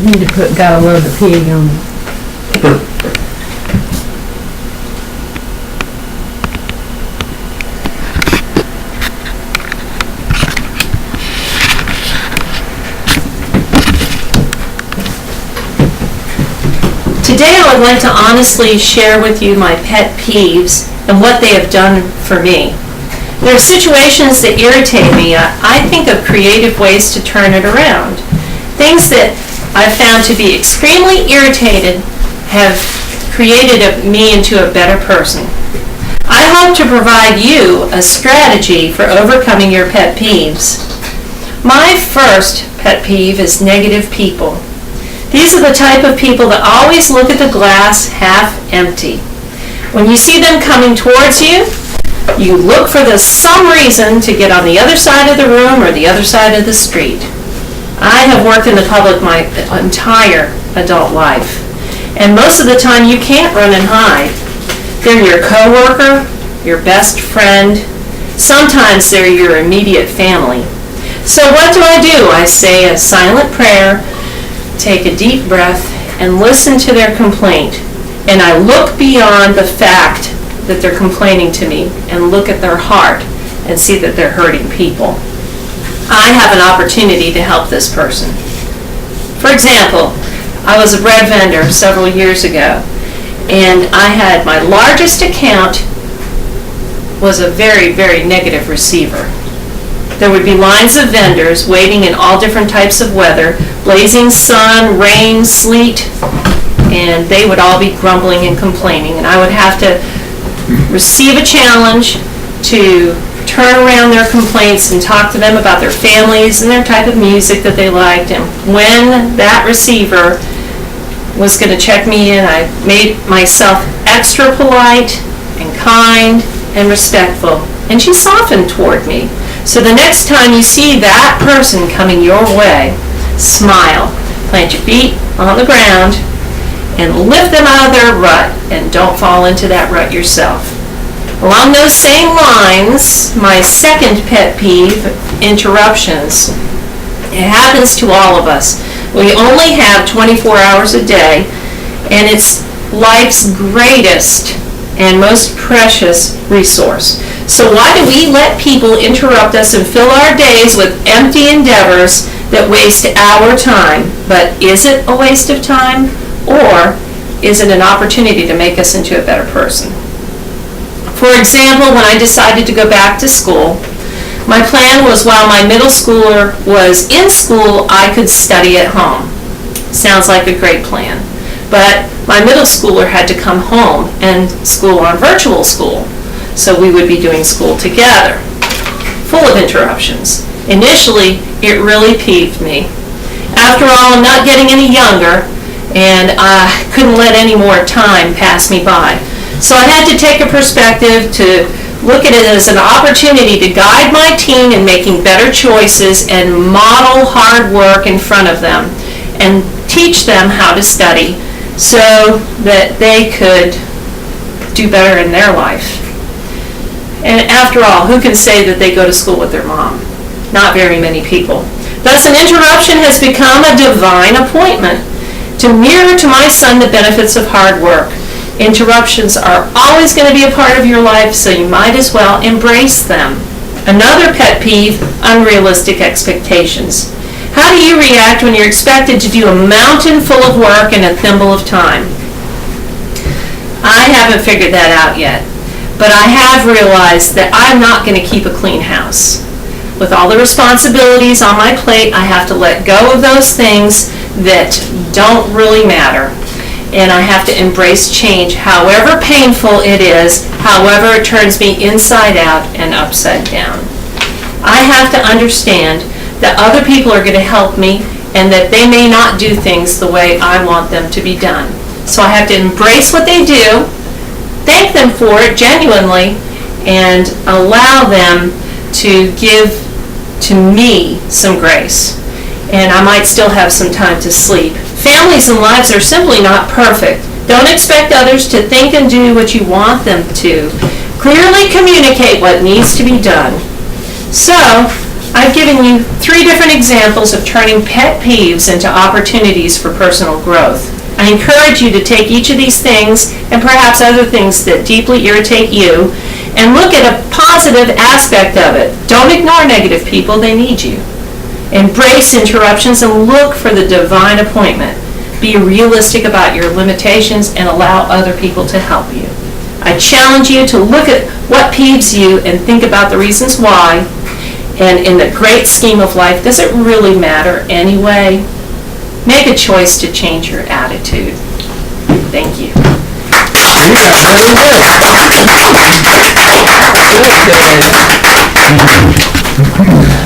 Need to put "Gotta love the pig" on it. Today I would like to honestly share with you my pet peeves and what they have done for me. There are situations that irritate me. I think of creative ways to turn it around. Things that I've found to be extremely irritated have created me into a better person. I hope to provide you a strategy for overcoming your pet peeves. My first pet peeve is negative people. These are the type of people that always look at the glass half empty. When you see them coming towards you, you look for some reason to get on the other side of the room or the other side of the street. I have worked in the public my entire adult life, and most of the time you can't run and hide. They're your coworker, your best friend, sometimes they're your immediate family. So what do? I say a silent prayer, take a deep breath, and listen to their complaint. And I look beyond the fact that they're complaining to me and look at their heart and see that they're hurting people. I have an opportunity to help this person. For example, I was a bread vendor several years ago, and I had my largest account was a very, very negative receiver. There would be lines of vendors waiting in all different types of weather, blazing sun, rain, sleet, and they would all be grumbling and complaining. And I would have to receive a challenge to turn around their complaints and talk to them about their families and their type of music that they liked. And when that receiver was going to check me in, I made myself extra polite and kind and respectful. And she softened toward me. So the next time you see that person coming your way, smile, plant your feet on the ground, and lift them out of their rut, and don't fall into that rut yourself. Along those same lines, my second pet peeve, interruptions. It happens to all of us. We only have 24 hours a day, and it's life's greatest and most precious resource. So why do we let people interrupt us and fill our days with empty endeavors that waste our time? But is it a waste of time, or is it an opportunity to make us into a better person? For example, when I decided to go back to school, my plan was while my middle schooler was in school, I could study at home. Sounds like a great plan. But my middle schooler had to come home and school on virtual school. So we would be doing school together, full of interruptions. Initially, it really peeved me. After all, I'm not getting any younger, and I couldn't let any more time pass me by. So I had to take a perspective to look at it as an opportunity to guide my teen in making better choices and model hard work in front of them and teach them how to study so that they could do better in their life. And after all, who can say that they go to school with their mom? Not very many people. Thus, an interruption has become a divine appointment to mirror to my son the benefits of hard work. Interruptions are always going to be a part of your life, so you might as well embrace them. Another pet peeve, unrealistic expectations. How do you react when you're expected to do a mountain full of work in a thimble of time? I haven't figured that out yet. But I have realized that I'm not going to keep a clean house. With all the responsibilities on my plate, I have to let go of those things that don't really matter. And I have to embrace change, however painful it is, however it turns me inside out and upside down. I have to understand that other people are going to help me and that they may not do things the way I want them to be done. So I have to embrace what they do, thank them for it genuinely, and allow them to give to me some grace. And I might still have some time to sleep. Families and lives are simply not perfect. Don't expect others to think and do what you want them to. Clearly communicate what needs to be done. So, I've given you 3 different examples of turning pet peeves into opportunities for personal growth. I encourage you to take each of these things, and perhaps other things that deeply irritate you, and look at a positive aspect of it. Don't ignore negative people, they need you. Embrace interruptions and look for the divine appointment. Be realistic about your limitations and allow other people to help you. I challenge you to look at what peeves you and think about the reasons why. And in the great scheme of life, does it really matter anyway? Make a choice to change your attitude. Thank you. Yeah, very good. Good, good.